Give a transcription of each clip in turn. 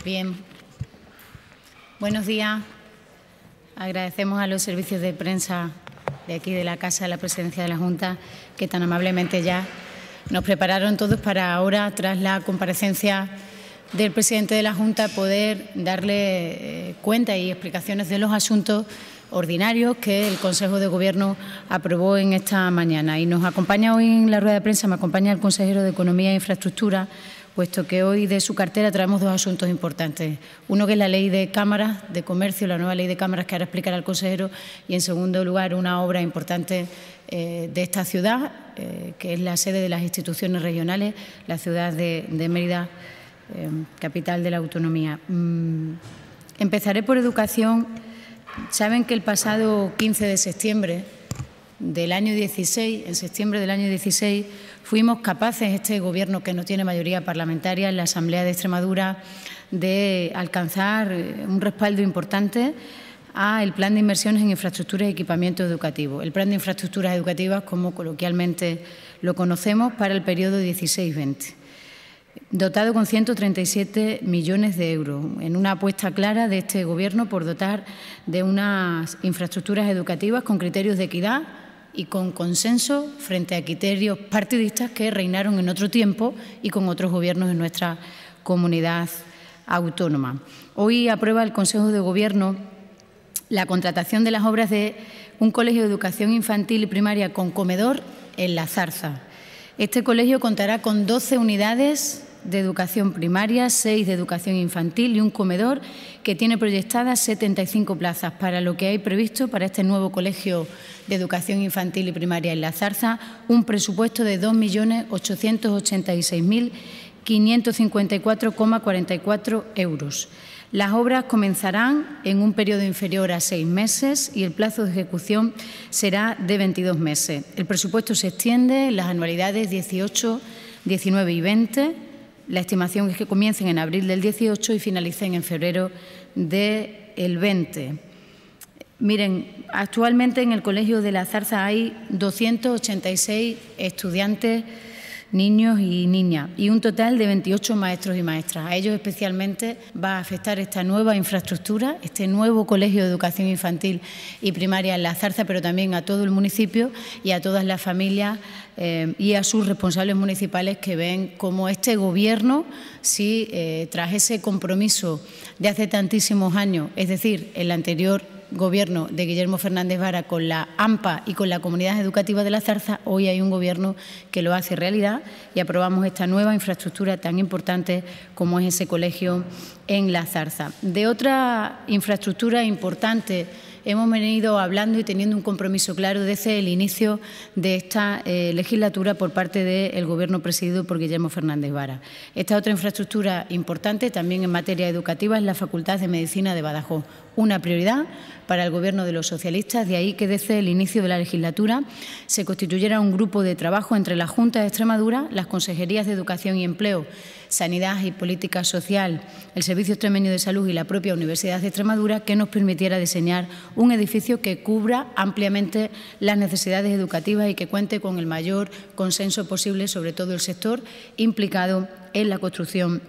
Bien. Buenos días. Agradecemos a los servicios de prensa de aquí de la Casa de la Presidencia de la Junta que tan amablemente ya nos prepararon todos para ahora, tras la comparecencia del presidente de la Junta, poder darle cuenta y explicaciones de los asuntos ordinarios que el Consejo de Gobierno aprobó en esta mañana. Y nos acompaña hoy en la rueda de prensa, me acompaña el consejero de Economía e Infraestructura, puesto que hoy de su cartera traemos dos asuntos importantes. Uno que es la Ley de Cámaras de Comercio, la nueva Ley de Cámaras que ahora explicará el consejero, y en segundo lugar una obra importante de esta ciudad, que es la sede de las instituciones regionales, la ciudad de Mérida, capital de la autonomía. Empezaré por educación. Saben que el pasado 15 de septiembre del año 16, en septiembre del año 16, fuimos capaces, este Gobierno que no tiene mayoría parlamentaria en la Asamblea de Extremadura, de alcanzar un respaldo importante al Plan de Inversiones en Infraestructuras y Equipamiento Educativo, el Plan de Infraestructuras Educativas, como coloquialmente lo conocemos, para el periodo 16-20. Dotado con 137 millones de euros, en una apuesta clara de este Gobierno por dotar de unas infraestructuras educativas con criterios de equidad y con consenso frente a criterios partidistas que reinaron en otro tiempo y con otros gobiernos en nuestra comunidad autónoma. Hoy aprueba el Consejo de Gobierno la contratación de las obras de un colegio de educación infantil y primaria con comedor en La Zarza. Este colegio contará con 12 unidades de educación primaria, 6 de educación infantil y un comedor que tiene proyectadas 75 plazas, para lo que hay previsto para este nuevo colegio de educación infantil y primaria en La Zarza un presupuesto de 2.886.554,44 euros. Las obras comenzarán en un periodo inferior a 6 meses y el plazo de ejecución será de 22 meses. El presupuesto se extiende en las anualidades 18, 19 y 20. La estimación es que comiencen en abril del 18 y finalicen en febrero del 20. Miren, actualmente en el Colegio de La Zarza hay 286 estudiantes, niños y niñas, y un total de 28 maestros y maestras. A ellos especialmente va a afectar esta nueva infraestructura, este nuevo colegio de educación infantil y primaria en La Zarza, pero también a todo el municipio y a todas las familias y a sus responsables municipales que ven cómo este Gobierno, si tras ese compromiso de hace tantísimos años, es decir, el anterior Gobierno de Guillermo Fernández Vara con la AMPA y con la Comunidad Educativa de La Zarza, hoy hay un Gobierno que lo hace realidad y aprobamos esta nueva infraestructura tan importante como es ese colegio en La Zarza. De otra infraestructura importante hemos venido hablando y teniendo un compromiso claro desde el inicio de esta legislatura por parte del Gobierno presidido por Guillermo Fernández Vara. Esta otra infraestructura importante también en materia educativa es la Facultad de Medicina de Badajoz, una prioridad para el Gobierno de los socialistas, de ahí que desde el inicio de la legislatura se constituyera un grupo de trabajo entre la Junta de Extremadura, las Consejerías de Educación y Empleo, Sanidad y Política Social, el Servicio Extremeño de Salud y la propia Universidad de Extremadura, que nos permitiera diseñar un edificio que cubra ampliamente las necesidades educativas y que cuente con el mayor consenso posible sobre todo el sector implicado en la construcción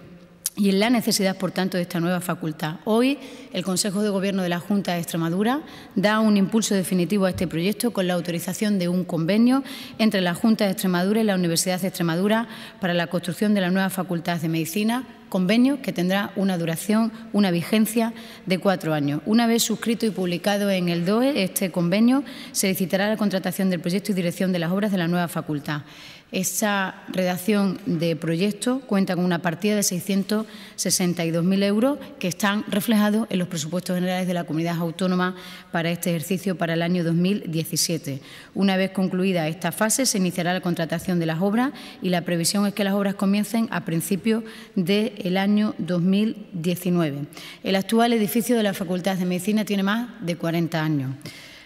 y en la necesidad, por tanto, de esta nueva facultad. Hoy, el Consejo de Gobierno de la Junta de Extremadura da un impulso definitivo a este proyecto con la autorización de un convenio entre la Junta de Extremadura y la Universidad de Extremadura para la construcción de la nueva Facultad de Medicina, convenio que tendrá una duración, una vigencia de 4 años. Una vez suscrito y publicado en el DOE, este convenio se licitará la contratación del proyecto y dirección de las obras de la nueva facultad. Esta redacción de proyecto cuenta con una partida de 662.000 euros que están reflejados en los presupuestos generales de la Comunidad Autónoma para este ejercicio para el año 2017. Una vez concluida esta fase, se iniciará la contratación de las obras y la previsión es que las obras comiencen a principios del año 2019. El actual edificio de la Facultad de Medicina tiene más de 40 años.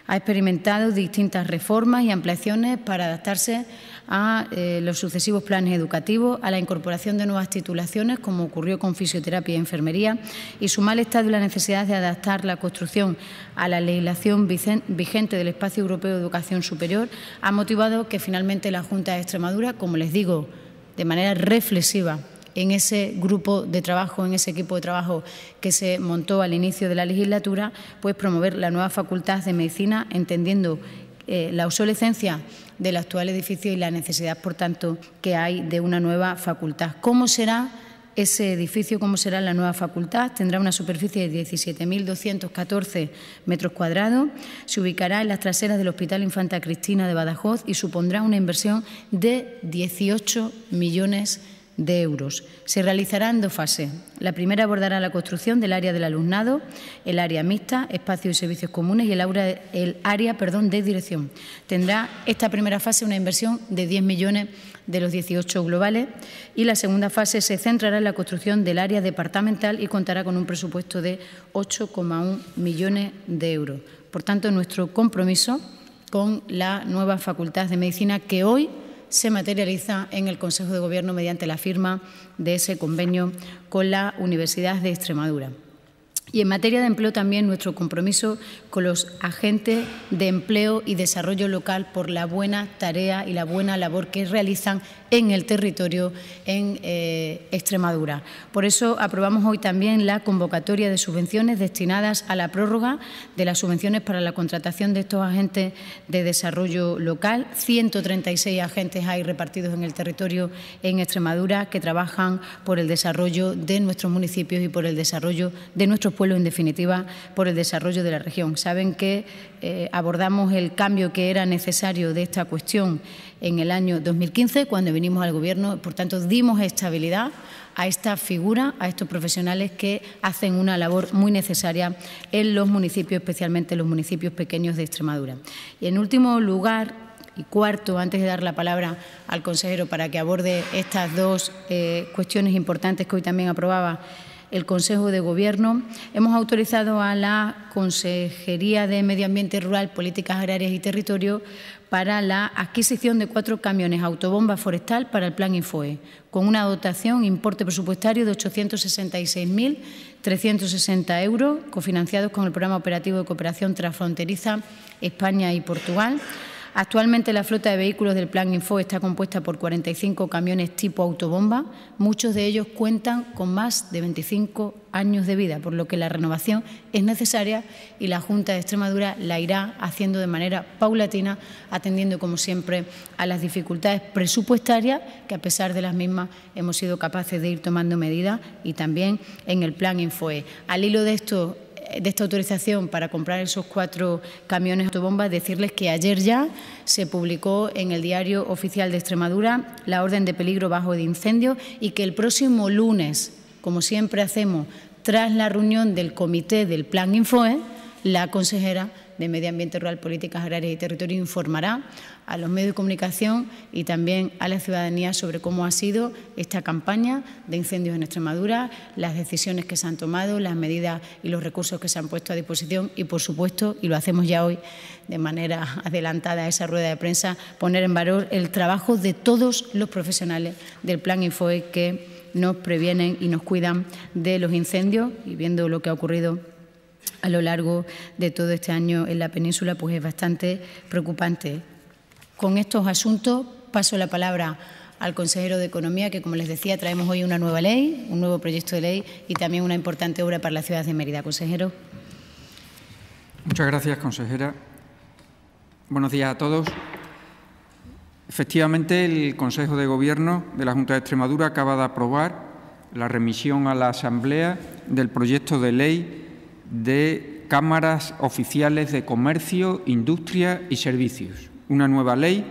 Ha experimentado distintas reformas y ampliaciones para adaptarse a los sucesivos planes educativos, a la incorporación de nuevas titulaciones, como ocurrió con fisioterapia y enfermería, y su mal estado y la necesidad de adaptar la construcción a la legislación vigente del Espacio Europeo de Educación Superior ha motivado que finalmente la Junta de Extremadura, como les digo, de manera reflexiva en ese grupo de trabajo, en ese equipo de trabajo que se montó al inicio de la legislatura, pues promover la nueva Facultad de Medicina, entendiendo la obsolescencia del actual edificio y la necesidad, por tanto, que hay de una nueva facultad. ¿Cómo será ese edificio? ¿Cómo será la nueva facultad? Tendrá una superficie de 17.214 metros cuadrados, se ubicará en las traseras del Hospital Infanta Cristina de Badajoz y supondrá una inversión de 18 millones de euros. Se realizará en 2 fases. La primera abordará la construcción del área del alumnado, el área mixta, espacios y servicios comunes y el área de dirección. Tendrá esta primera fase una inversión de 10 millones de los 18 globales y la segunda fase se centrará en la construcción del área departamental y contará con un presupuesto de 8,1 millones de euros. Por tanto, nuestro compromiso con la nueva Facultad de Medicina que hoy se materializa en el Consejo de Gobierno mediante la firma de ese convenio con la Universidad de Extremadura. Y en materia de empleo también nuestro compromiso con los agentes de empleo y desarrollo local por la buena tarea y la buena labor que realizan en el territorio en Extremadura. Por eso aprobamos hoy también la convocatoria de subvenciones destinadas a la prórroga de las subvenciones para la contratación de estos agentes de desarrollo local. 136 agentes hay repartidos en el territorio en Extremadura que trabajan por el desarrollo de nuestros municipios y por el desarrollo de nuestros pueblos, en definitiva, por el desarrollo de la región. Saben que abordamos el cambio que era necesario de esta cuestión en el año 2015, cuando vinimos al Gobierno. Por tanto, dimos estabilidad a esta figura, a estos profesionales que hacen una labor muy necesaria en los municipios, especialmente en los municipios pequeños de Extremadura. Y, en último lugar, y cuarto, antes de dar la palabra al consejero para que aborde estas 2 cuestiones importantes que hoy también aprobaba el Consejo de Gobierno, hemos autorizado a la Consejería de Medio Ambiente Rural, Políticas Agrarias y Territorio para la adquisición de 4 camiones autobomba forestal para el Plan Infoe, con una dotación, importe presupuestario de 866.360 euros, cofinanciados con el Programa Operativo de Cooperación Transfronteriza España y Portugal. Actualmente la flota de vehículos del Plan Infoe está compuesta por 45 camiones tipo autobomba. Muchos de ellos cuentan con más de 25 años de vida, por lo que la renovación es necesaria y la Junta de Extremadura la irá haciendo de manera paulatina, atendiendo, como siempre, a las dificultades presupuestarias, que a pesar de las mismas hemos sido capaces de ir tomando medidas, y también en el Plan Infoe. Al hilo de esta autorización para comprar esos 4 camiones autobombas, decirles que ayer ya se publicó en el Diario Oficial de Extremadura la orden de peligro bajo de incendio y que el próximo lunes, como siempre hacemos, tras la reunión del comité del Plan Infoe, la consejera de Medio Ambiente Rural, Políticas Agrarias y Territorio informará a los medios de comunicación y también a la ciudadanía sobre cómo ha sido esta campaña de incendios en Extremadura, las decisiones que se han tomado, las medidas y los recursos que se han puesto a disposición y, por supuesto, y lo hacemos ya hoy de manera adelantada a esa rueda de prensa, poner en valor el trabajo de todos los profesionales del Plan Infoe que nos previenen y nos cuidan de los incendios, y viendo lo que ha ocurrido a lo largo de todo este año en la península, pues es bastante preocupante. Con estos asuntos paso la palabra al consejero de Economía, que, como les decía, traemos hoy una nueva ley, un nuevo proyecto de ley y también una importante obra para la ciudad de Mérida. Consejero. Muchas gracias, consejera. Buenos días a todos. Efectivamente, el Consejo de Gobierno de la Junta de Extremadura acaba de aprobar la remisión a la Asamblea del proyecto de ley de cámaras oficiales de comercio, industria y servicios. Una nueva ley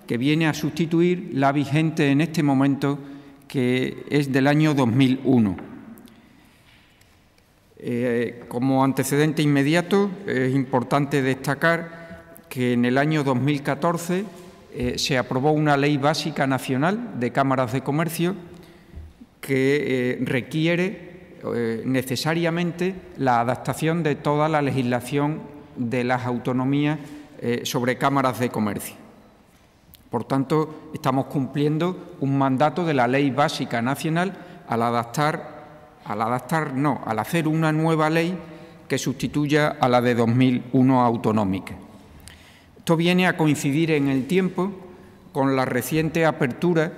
que viene a sustituir la vigente en este momento, que es del año 2001. Como antecedente inmediato, es importante destacar que en el año 2014 se aprobó una ley básica nacional de cámaras de comercio que requiere necesariamente la adaptación de toda la legislación de las autonomías sobre cámaras de comercio. Por tanto, estamos cumpliendo un mandato de la Ley Básica Nacional al hacer una nueva ley que sustituya a la de 2001 autonómica. Esto viene a coincidir en el tiempo con la reciente apertura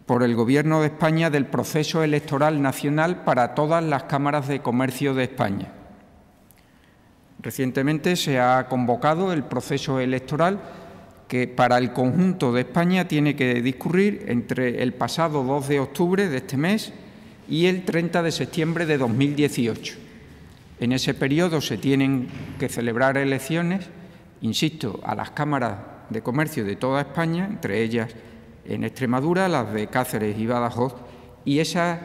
por el Gobierno de España del proceso electoral nacional para todas las cámaras de comercio de España. Recientemente se ha convocado el proceso electoral que para el conjunto de España tiene que discurrir entre el pasado 2 de octubre de este mes y el 30 de septiembre de 2018. En ese periodo se tienen que celebrar elecciones, insisto, a las cámaras de comercio de toda España, entre ellas en Extremadura, las de Cáceres y Badajoz, y esas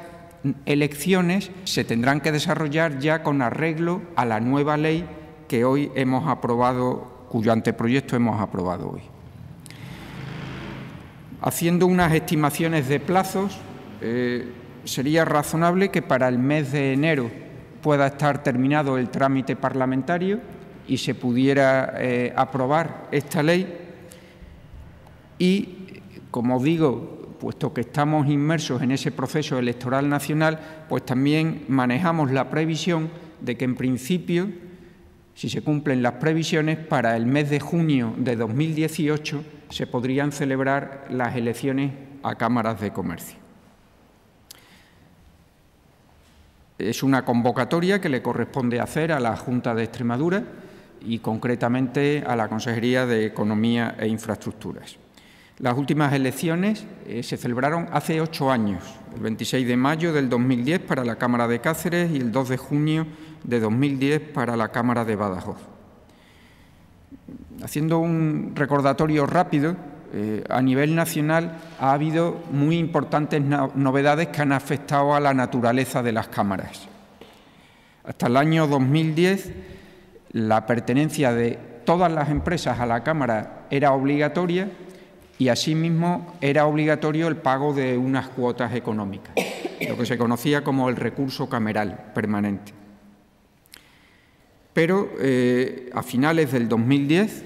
elecciones se tendrán que desarrollar ya con arreglo a la nueva ley que hoy hemos aprobado, cuyo anteproyecto hemos aprobado hoy. Haciendo unas estimaciones de plazos, sería razonable que para el mes de enero pueda estar terminado el trámite parlamentario y se pudiera aprobar esta ley. Y, como digo, puesto que estamos inmersos en ese proceso electoral nacional, pues también manejamos la previsión de que, en principio, si se cumplen las previsiones, para el mes de junio de 2018 se podrían celebrar las elecciones a cámaras de comercio. Es una convocatoria que le corresponde hacer a la Junta de Extremadura y, concretamente, a la Consejería de Economía e Infraestructuras. Las últimas elecciones se celebraron hace 8 años, el 26 de mayo del 2010 para la Cámara de Cáceres y el 2 de junio de 2010 para la Cámara de Badajoz. Haciendo un recordatorio rápido, a nivel nacional ha habido muy importantes novedades que han afectado a la naturaleza de las cámaras. Hasta el año 2010, la pertenencia de todas las empresas a la Cámara era obligatoria y, asimismo, era obligatorio el pago de unas cuotas económicas, lo que se conocía como el recurso cameral permanente. Pero a finales del 2010,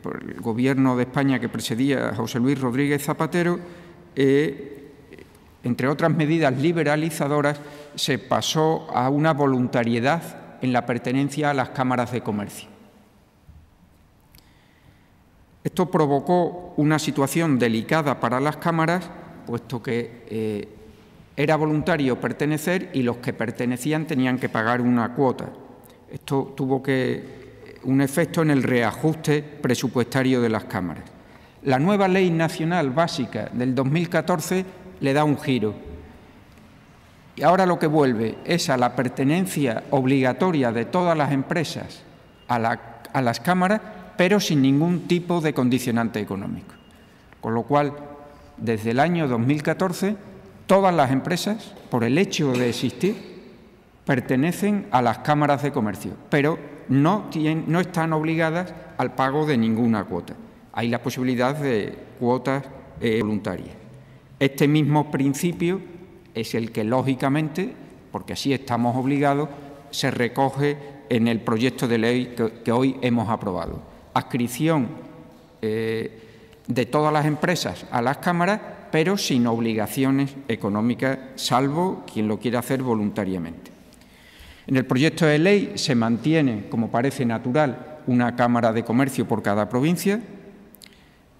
por el Gobierno de España que presidía José Luis Rodríguez Zapatero, entre otras medidas liberalizadoras, se pasó a una voluntariedad en la pertenencia a las cámaras de comercio. Esto provocó una situación delicada para las cámaras, puesto que era voluntario pertenecer y los que pertenecían tenían que pagar una cuota. Esto tuvo un efecto en el reajuste presupuestario de las cámaras. La nueva Ley Nacional Básica del 2014 le da un giro. Y ahora lo que vuelve es a la pertenencia obligatoria de todas las empresas a las cámaras, pero sin ningún tipo de condicionante económico. Con lo cual, desde el año 2014, todas las empresas, por el hecho de existir, pertenecen a las cámaras de comercio, pero no están obligadas al pago de ninguna cuota. Hay la posibilidad de cuotas voluntarias. Este mismo principio es el que, lógicamente, porque así estamos obligados, se recoge en el proyecto de ley que hoy hemos aprobado. Adscripción de todas las empresas a las cámaras, pero sin obligaciones económicas, salvo quien lo quiera hacer voluntariamente. En el proyecto de ley se mantiene, como parece natural, una cámara de comercio por cada provincia.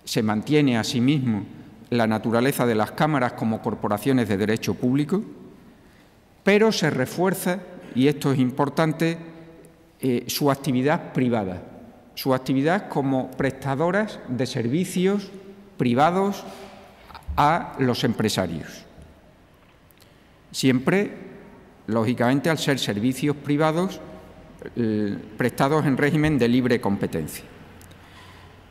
Se mantiene, asimismo, la naturaleza de las cámaras como corporaciones de derecho público, pero se refuerza, y esto es importante, su actividad privada, su actividad como prestadoras de servicios privados a los empresarios. Siempre, lógicamente, al ser servicios privados prestados en régimen de libre competencia.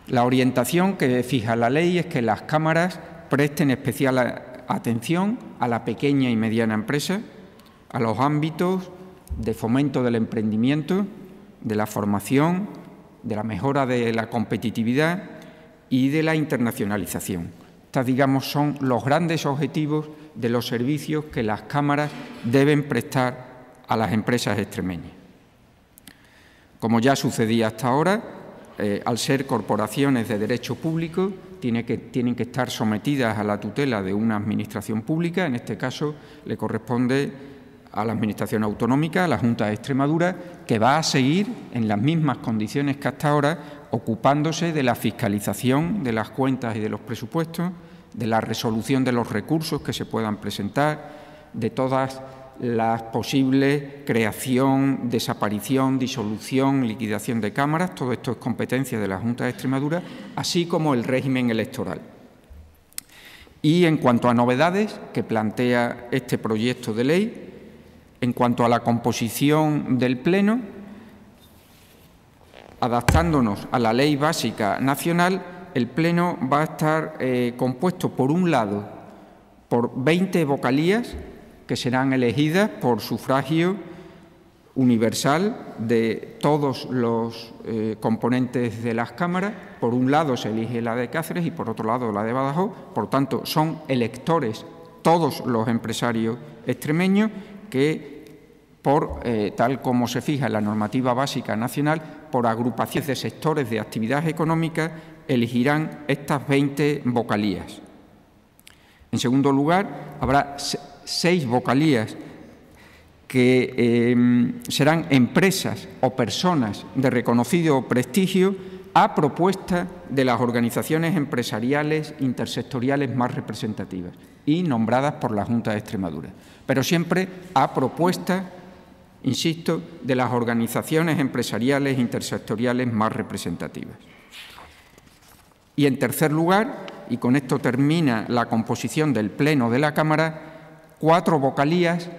La orientación que fija la ley es que las cámaras presten especial atención a la pequeña y mediana empresa, a los ámbitos de fomento del emprendimiento, de la formación, de la mejora de la competitividad y de la internacionalización. Estos, digamos, son los grandes objetivos de los servicios que las cámaras deben prestar a las empresas extremeñas. Como ya sucedía hasta ahora, al ser corporaciones de derecho público, tienen que estar sometidas a la tutela de una administración pública. En este caso, le corresponde a la Administración Autonómica, a la Junta de Extremadura, que va a seguir en las mismas condiciones que hasta ahora, ocupándose de la fiscalización de las cuentas y de los presupuestos, de la resolución de los recursos que se puedan presentar, de todas las posibles creación, desaparición, disolución, liquidación de cámaras. Todo esto es competencia de la Junta de Extremadura, así como el régimen electoral. Y en cuanto a novedades que plantea este proyecto de ley, en cuanto a la composición del Pleno, adaptándonos a la Ley Básica Nacional, el Pleno va a estar compuesto, por un lado, por 20 vocalías que serán elegidas por sufragio universal de todos los componentes de las cámaras. Por un lado se elige la de Cáceres y por otro lado la de Badajoz. Por tanto, son electores todos los empresarios extremeños que, tal como se fija en la normativa básica nacional, por agrupaciones de sectores de actividad económica, elegirán estas 20 vocalías. En segundo lugar, habrá 6 vocalías que serán empresas o personas de reconocido prestigio a propuesta de las organizaciones empresariales intersectoriales más representativas y nombradas por la Junta de Extremadura, pero siempre a propuesta, insisto, de las organizaciones empresariales intersectoriales más representativas. Y en tercer lugar, y con esto termina la composición del Pleno de la Cámara, 4 vocalías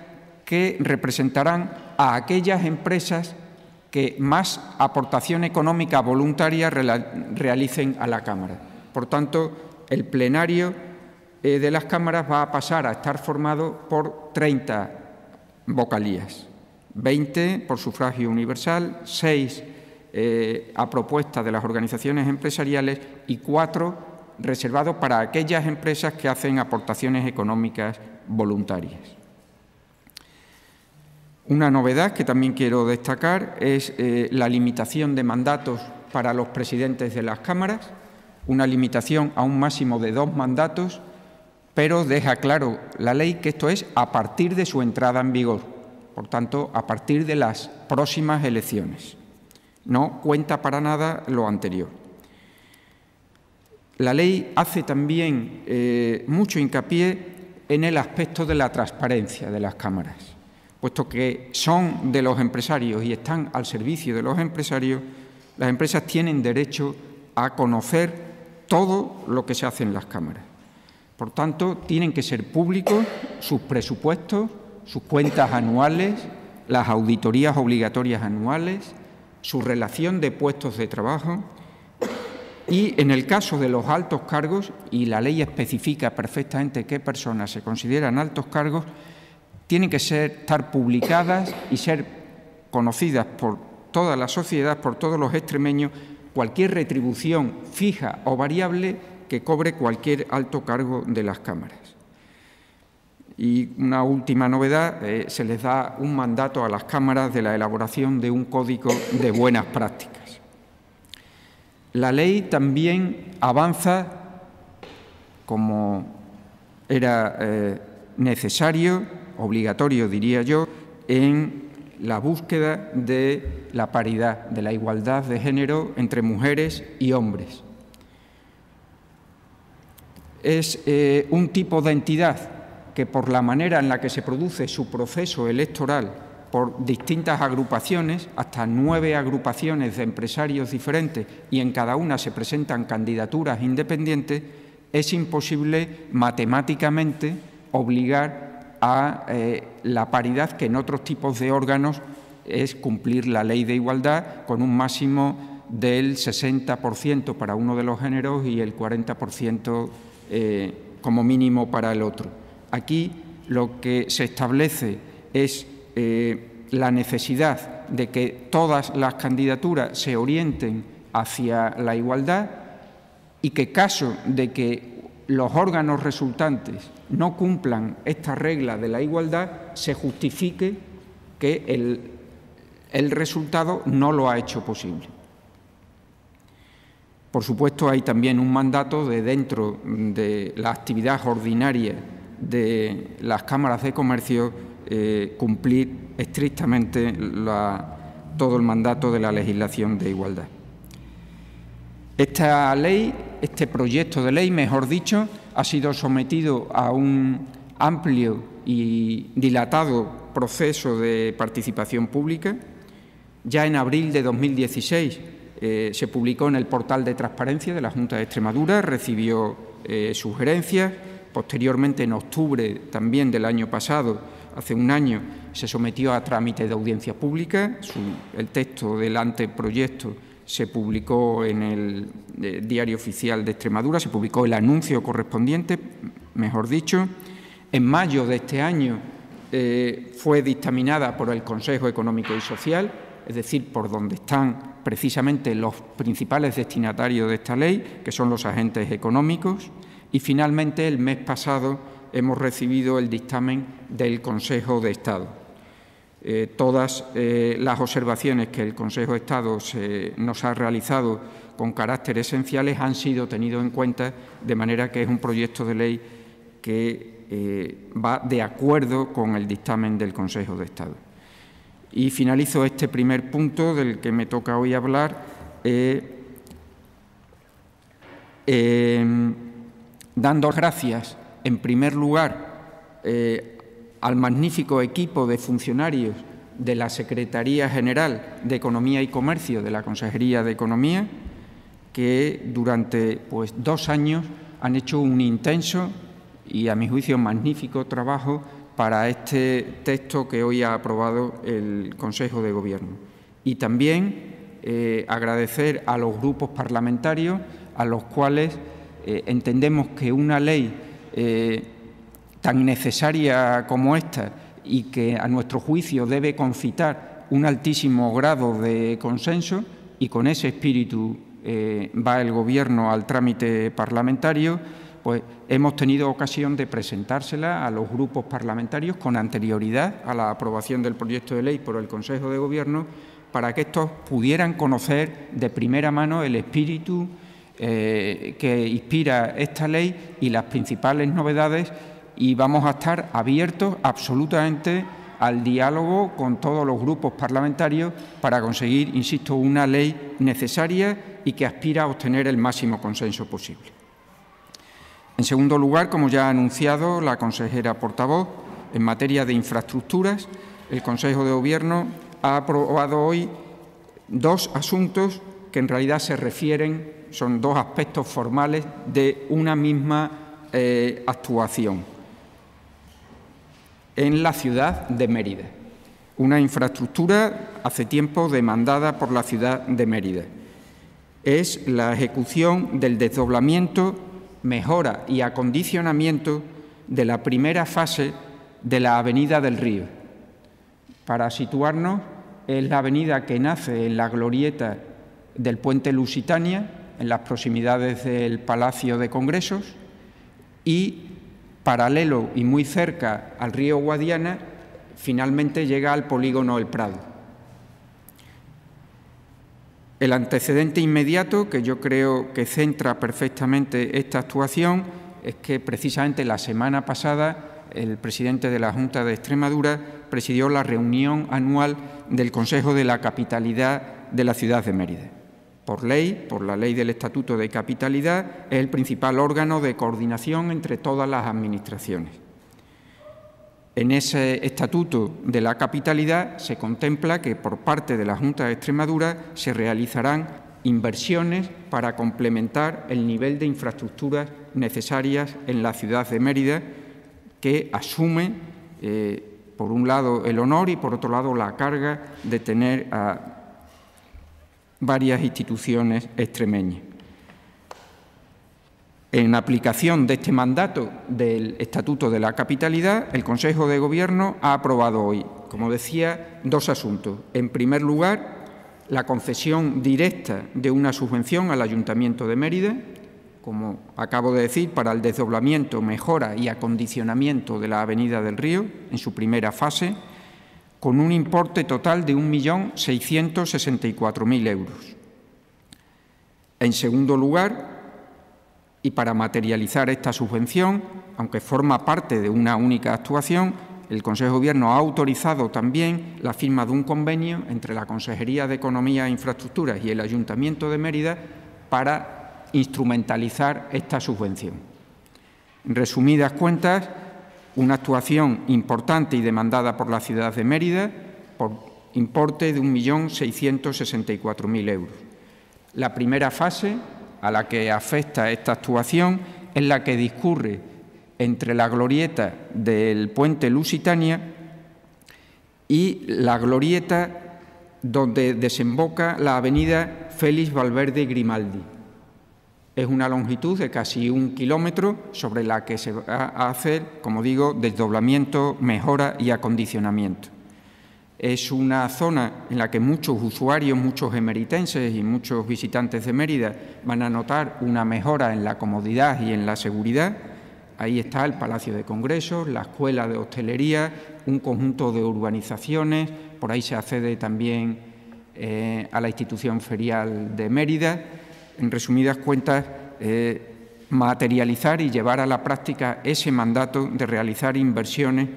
que representarán a aquellas empresas que más aportación económica voluntaria realicen a la Cámara. Por tanto, el plenario de las cámaras va a pasar a estar formado por 30 vocalías, 20 por sufragio universal, 6 a propuesta de las organizaciones empresariales y 4 reservados para aquellas empresas que hacen aportaciones económicas voluntarias. Una novedad que también quiero destacar es la limitación de mandatos para los presidentes de las cámaras, una limitación a un máximo de 2 mandatos, pero deja claro la ley que esto es a partir de su entrada en vigor, por tanto, a partir de las próximas elecciones. No cuenta para nada lo anterior. La ley hace también mucho hincapié en el aspecto de la transparencia de las cámaras. Puesto que son de los empresarios y están al servicio de los empresarios, las empresas tienen derecho a conocer todo lo que se hace en las cámaras. Por tanto, tienen que ser públicos sus presupuestos, sus cuentas anuales, las auditorías obligatorias anuales, su relación de puestos de trabajo y, en el caso de los altos cargos, y la ley especifica perfectamente qué personas se consideran altos cargos, tienen que estar publicadas y ser conocidas por toda la sociedad, por todos los extremeños, cualquier retribución fija o variable que cobre cualquier alto cargo de las cámaras. Y una última novedad, se les da un mandato a las cámaras de la elaboración de un código de buenas prácticas. La ley también avanza, como era necesario, obligatorio diría yo, en la búsqueda de la paridad, de la igualdad de género entre mujeres y hombres. Es un tipo de entidad que, por la manera en la que se produce su proceso electoral por distintas agrupaciones, hasta 9 agrupaciones de empresarios diferentes, y en cada una se presentan candidaturas independientes, es imposible matemáticamente obligar a la paridad, que en otros tipos de órganos es cumplir la ley de igualdad con un máximo del 60% para uno de los géneros y el 40% como mínimo para el otro. Aquí lo que se establece es la necesidad de que todas las candidaturas se orienten hacia la igualdad y que, caso de que los órganos resultantes no cumplan esta regla de la igualdad, se justifique que el resultado no lo ha hecho posible. Por supuesto, hay también un mandato de, dentro de la actividad ordinaria de las cámaras de comercio, cumplir estrictamente todo el mandato de la legislación de igualdad. Esta ley, este proyecto de ley, mejor dicho, ha sido sometido a un amplio y dilatado proceso de participación pública. Ya en abril de 2016 se publicó en el portal de transparencia de la Junta de Extremadura, recibió sugerencias. Posteriormente, en octubre también del año pasado, hace un año, se sometió a trámite de audiencia pública. El texto del anteproyecto se publicó en el Diario Oficial de Extremadura, se publicó el anuncio correspondiente, mejor dicho. En mayo de este año fue dictaminada por el Consejo Económico y Social, es decir, por donde están precisamente los principales destinatarios de esta ley, que son los agentes económicos. Y finalmente, el mes pasado, hemos recibido el dictamen del Consejo de Estado. Todas las observaciones que el Consejo de Estado nos ha realizado con carácter esenciales han sido tenidas en cuenta, de manera que es un proyecto de ley que va de acuerdo con el dictamen del Consejo de Estado. Y finalizo este primer punto del que me toca hoy hablar dando gracias, en primer lugar, al magnífico equipo de funcionarios de la Secretaría General de Economía y Comercio de la Consejería de Economía, que durante 2 años han hecho un intenso y, a mi juicio, magnífico trabajo para este texto que hoy ha aprobado el Consejo de Gobierno. Y también agradecer a los grupos parlamentarios, a los cuales entendemos que una ley tan necesaria como esta y que, a nuestro juicio, debe concitar un altísimo grado de consenso, y con ese espíritu va el Gobierno al trámite parlamentario, pues hemos tenido ocasión de presentársela a los grupos parlamentarios con anterioridad a la aprobación del proyecto de ley por el Consejo de Gobierno, para que estos pudieran conocer de primera mano el espíritu que inspira esta ley y las principales novedades, y vamos a estar abiertos absolutamente al diálogo con todos los grupos parlamentarios para conseguir, insisto, una ley necesaria y que aspira a obtener el máximo consenso posible. En segundo lugar, como ya ha anunciado la consejera portavoz, en materia de infraestructuras, el Consejo de Gobierno ha aprobado hoy 2 asuntos que en realidad se refieren, son 2 aspectos formales de una misma actuación en la ciudad de Mérida. Una infraestructura hace tiempo demandada por la ciudad de Mérida. Es la ejecución del desdoblamiento, mejora y acondicionamiento de la primera fase de la Avenida del Río. Para situarnos, es la avenida que nace en la glorieta del Puente Lusitania, en las proximidades del Palacio de Congresos, y paralelo y muy cerca al río Guadiana, finalmente llega al polígono El Prado. El antecedente inmediato, que yo creo que centra perfectamente esta actuación, es que precisamente la semana pasada el presidente de la Junta de Extremadura presidió la reunión anual del Consejo de la Capitalidad de la ciudad de Mérida. Por ley, por la Ley del Estatuto de Capitalidad, es el principal órgano de coordinación entre todas las administraciones. En ese Estatuto de la Capitalidad se contempla que por parte de la Junta de Extremadura se realizarán inversiones para complementar el nivel de infraestructuras necesarias en la ciudad de Mérida, que asume, por un lado, el honor y, por otro lado, la carga de tener a varias instituciones extremeñas. En aplicación de este mandato del Estatuto de la Capitalidad, el Consejo de Gobierno ha aprobado hoy, como decía, 2 asuntos. En primer lugar, la concesión directa de una subvención al Ayuntamiento de Mérida, como acabo de decir, para el desdoblamiento, mejora y acondicionamiento de la Avenida del Río, en su primera fase, con un importe total de 1.664.000 euros. En segundo lugar, y para materializar esta subvención, aunque forma parte de una única actuación, el Consejo de Gobierno ha autorizado también la firma de un convenio entre la Consejería de Economía e Infraestructuras y el Ayuntamiento de Mérida para instrumentalizar esta subvención. En resumidas cuentas, una actuación importante y demandada por la ciudad de Mérida por importe de 1.664.000 euros. La primera fase a la que afecta esta actuación es la que discurre entre la glorieta del puente Lusitania y la glorieta donde desemboca la avenida Félix Valverde Grimaldi. Es una longitud de casi 1 kilómetro sobre la que se va a hacer, como digo, desdoblamiento, mejora y acondicionamiento. Es una zona en la que muchos usuarios, muchos emeritenses y muchos visitantes de Mérida van a notar una mejora en la comodidad y en la seguridad. Ahí está el Palacio de Congresos, la Escuela de Hostelería, un conjunto de urbanizaciones. Por ahí se accede también a la institución ferial de Mérida. En resumidas cuentas, materializar y llevar a la práctica ese mandato de realizar inversiones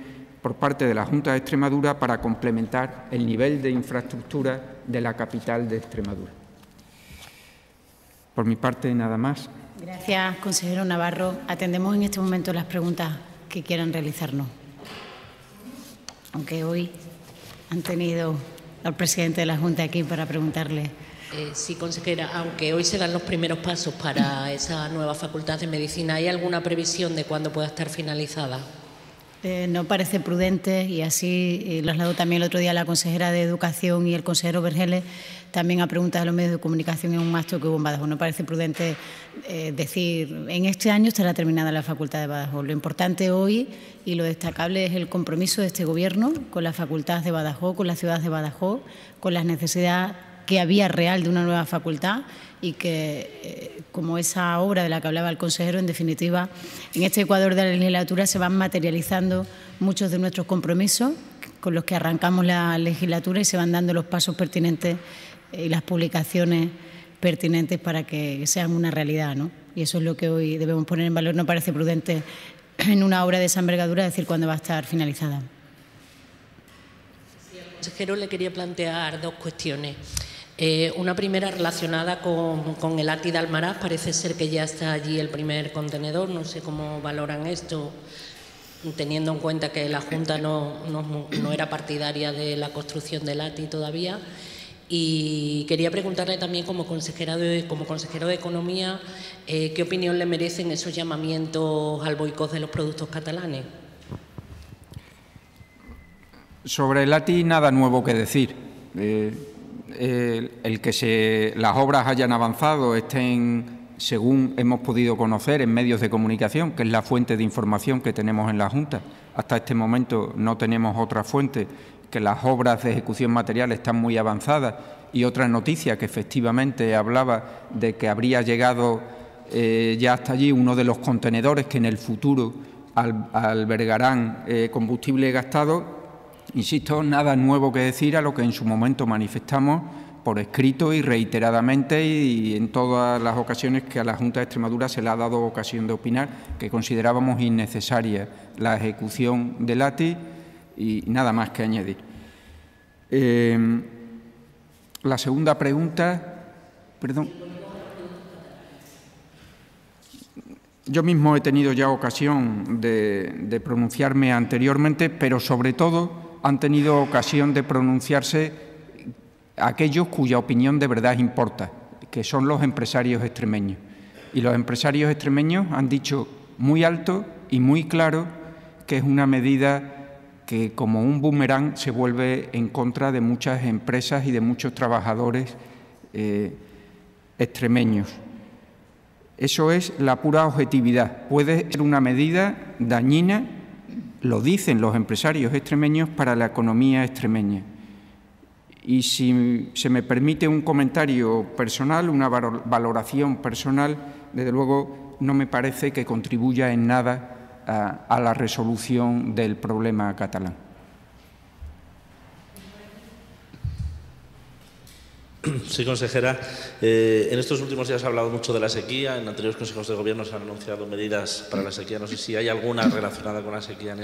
por parte de la Junta de Extremadura para complementar el nivel de infraestructura de la capital de Extremadura. Por mi parte, nada más. Gracias, consejero Navarro. Atendemos en este momento las preguntas que quieran realizarnos. Aunque hoy han tenido al presidente de la Junta aquí para preguntarle. Sí, consejera, aunque hoy se dan los primeros pasos para esa nueva facultad de Medicina, ¿hay alguna previsión de cuándo pueda estar finalizada? No parece prudente, y así lo trasladó también el otro día la consejera de Educación y el consejero Vergeles, también a preguntas de los medios de comunicación en un acto que hubo en Badajoz. No parece prudente decir, en este año estará terminada la facultad de Badajoz. Lo importante hoy y lo destacable es el compromiso de este Gobierno con la facultad de Badajoz, con la ciudad de Badajoz, con las necesidades que había real de una nueva facultad y que, como esa obra de la que hablaba el consejero, en definitiva, en este Ecuador de la legislatura se van materializando muchos de nuestros compromisos con los que arrancamos la legislatura y se van dando los pasos pertinentes y las publicaciones pertinentes para que sean una realidad, ¿no? Y eso es lo que hoy debemos poner en valor. No parece prudente en una obra de esa envergadura decir cuándo va a estar finalizada. Sí, al consejero le quería plantear dos cuestiones. Una primera relacionada con el ATI de Almaraz. Parece ser que ya está allí el primer contenedor. No sé cómo valoran esto, teniendo en cuenta que la Junta no era partidaria de la construcción del ATI todavía. Y quería preguntarle también, como consejero de Economía, ¿qué opinión le merecen esos llamamientos al boicot de los productos catalanes? Sobre el ATI, nada nuevo que decir. El que las obras hayan avanzado, estén, según hemos podido conocer en medios de comunicación, que es la fuente de información que tenemos en la Junta. Hasta este momento no tenemos otra fuente, que las obras de ejecución material están muy avanzadas, y otra noticia que efectivamente hablaba de que habría llegado ya hasta allí uno de los contenedores que en el futuro albergarán combustible gastado. Insisto, nada nuevo que decir a lo que en su momento manifestamos por escrito y reiteradamente y en todas las ocasiones que a la Junta de Extremadura se le ha dado ocasión de opinar, que considerábamos innecesaria la ejecución del ATI y nada más que añadir. La segunda pregunta, perdón. Yo mismo he tenido ya ocasión de pronunciarme anteriormente, pero sobre todo han tenido ocasión de pronunciarse aquellos cuya opinión de verdad importa, que son los empresarios extremeños. Y los empresarios extremeños han dicho muy alto y muy claro que es una medida que, como un boomerang, se vuelve en contra de muchas empresas y de muchos trabajadores extremeños. Eso es la pura objetividad. Puede ser una medida dañina, lo dicen los empresarios extremeños, para la economía extremeña. Y si se me permite un comentario personal, una valoración personal, desde luego no me parece que contribuya en nada a la resolución del problema catalán. Sí, consejera. En estos últimos días se ha hablado mucho de la sequía. En anteriores consejos de gobierno se han anunciado medidas para la sequía. No sé si hay alguna relacionada con la sequía en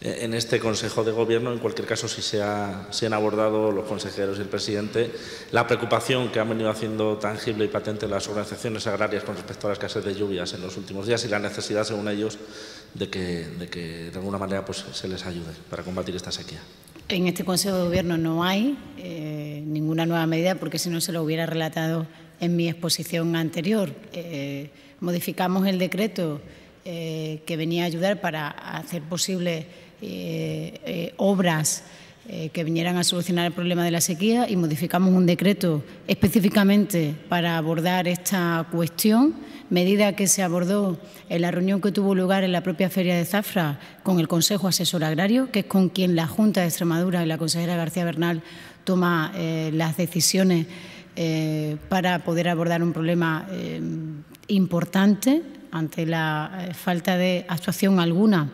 en este Consejo de Gobierno. En cualquier caso, si han abordado los consejeros y el presidente la preocupación que han venido haciendo tangible y patente las organizaciones agrarias con respecto a la escasez de lluvias en los últimos días y la necesidad, según ellos, de que de alguna manera pues, se les ayude para combatir esta sequía. En este Consejo de Gobierno no hay ninguna nueva medida, porque si no se lo hubiera relatado en mi exposición anterior. Modificamos el decreto que venía a ayudar para hacer posible obras que vinieran a solucionar el problema de la sequía, y modificamos un decreto específicamente para abordar esta cuestión, medida que se abordó en la reunión que tuvo lugar en la propia Feria de Zafra con el Consejo Asesor Agrario, que es con quien la Junta de Extremadura y la consejera García Bernal toma las decisiones para poder abordar un problema importante ante la falta de actuación alguna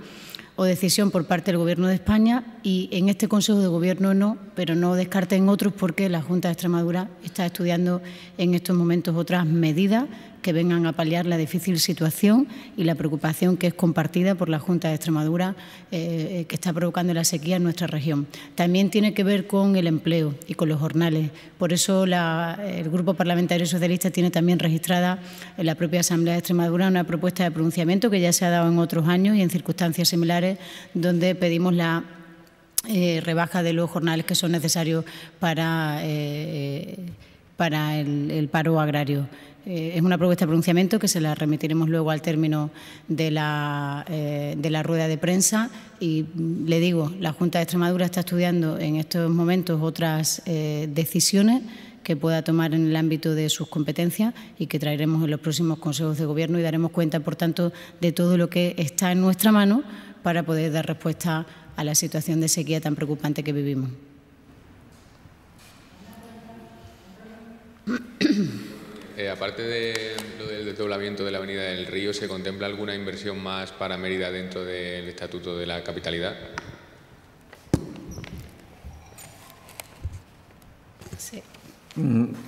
o decisión por parte del Gobierno de España. Y en este Consejo de Gobierno no, pero no descarten otros, porque la Junta de Extremadura está estudiando en estos momentos otras medidas que vengan a paliar la difícil situación y la preocupación que es compartida por la Junta de Extremadura que está provocando la sequía en nuestra región. También tiene que ver con el empleo y con los jornales. Por eso el Grupo Parlamentario Socialista tiene también registrada en la propia Asamblea de Extremadura una propuesta de pronunciamiento que ya se ha dado en otros años y en circunstancias similares, donde pedimos la rebaja de los jornales que son necesarios para el paro agrario. Es una propuesta de pronunciamiento que se la remitiremos luego al término de la rueda de prensa, y le digo, la Junta de Extremadura está estudiando en estos momentos otras decisiones que pueda tomar en el ámbito de sus competencias y que traeremos en los próximos consejos de Gobierno, y daremos cuenta, por tanto, de todo lo que está en nuestra mano para poder dar respuesta a la situación de sequía tan preocupante que vivimos. Aparte de lo del desdoblamiento de la Avenida del Río, ¿se contempla alguna inversión más para Mérida dentro del Estatuto de la Capitalidad? Sí.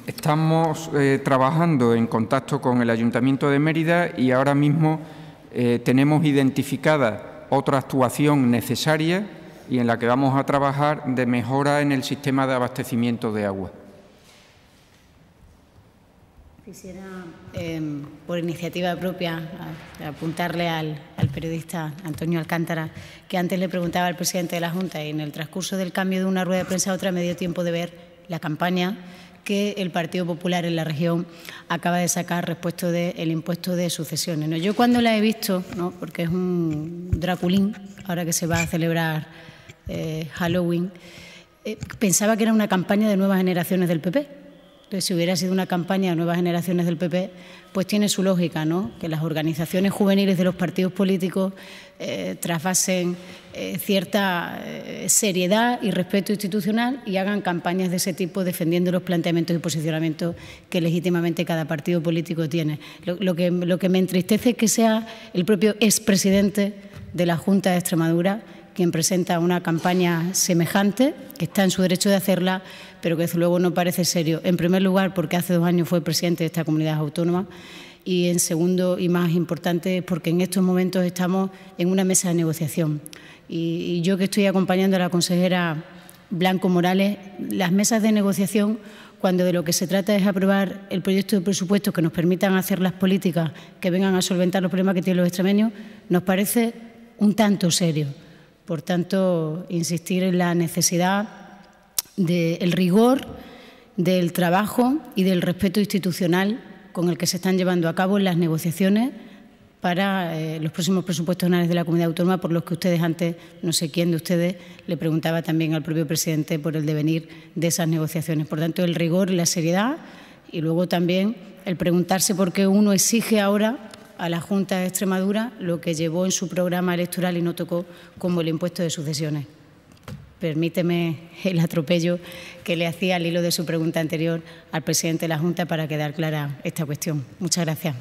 Estamos trabajando en contacto con el Ayuntamiento de Mérida y ahora mismo tenemos identificada otra actuación necesaria y en la que vamos a trabajar de mejora en el sistema de abastecimiento de agua. Quisiera, por iniciativa propia, apuntarle al periodista Antonio Alcántara, que antes le preguntaba al presidente de la Junta, y en el transcurso del cambio de una rueda de prensa a otra me dio tiempo de ver la campaña que el Partido Popular en la región acaba de sacar respecto del impuesto de sucesiones. ¿No? Yo cuando la he visto, ¿no? Porque es un draculín, ahora que se va a celebrar Halloween, pensaba que era una campaña de nuevas generaciones del PP. Entonces, si hubiera sido una campaña de nuevas generaciones del PP, pues tiene su lógica, ¿no? Que las organizaciones juveniles de los partidos políticos trasvasen cierta seriedad y respeto institucional y hagan campañas de ese tipo defendiendo los planteamientos y posicionamientos que legítimamente cada partido político tiene. Lo que me entristece es que sea el propio expresidente de la Junta de Extremadura quien presenta una campaña semejante, que está en su derecho de hacerla, pero que desde luego no parece serio. En primer lugar, porque hace 2 años fue presidente de esta comunidad autónoma, y en segundo y más importante, porque en estos momentos estamos en una mesa de negociación. Y yo, que estoy acompañando a la consejera Blanco Morales, las mesas de negociación, cuando de lo que se trata es aprobar el proyecto de presupuestos que nos permitan hacer las políticas que vengan a solventar los problemas que tienen los extremeños, nos parece un tanto serio. Por tanto, insistir en la necesidad del rigor, del trabajo y del respeto institucional con el que se están llevando a cabo las negociaciones para los próximos presupuestos anuales de la Comunidad Autónoma, por los que ustedes antes, no sé quién de ustedes, le preguntaba también al propio presidente por el devenir de esas negociaciones. Por tanto, el rigor y la seriedad, y luego también el preguntarse por qué uno exige ahora a la Junta de Extremadura lo que llevó en su programa electoral y no tocó, como el impuesto de sucesiones. Permíteme el atropello que le hacía al hilo de su pregunta anterior al presidente de la Junta para quedar clara esta cuestión. Muchas gracias.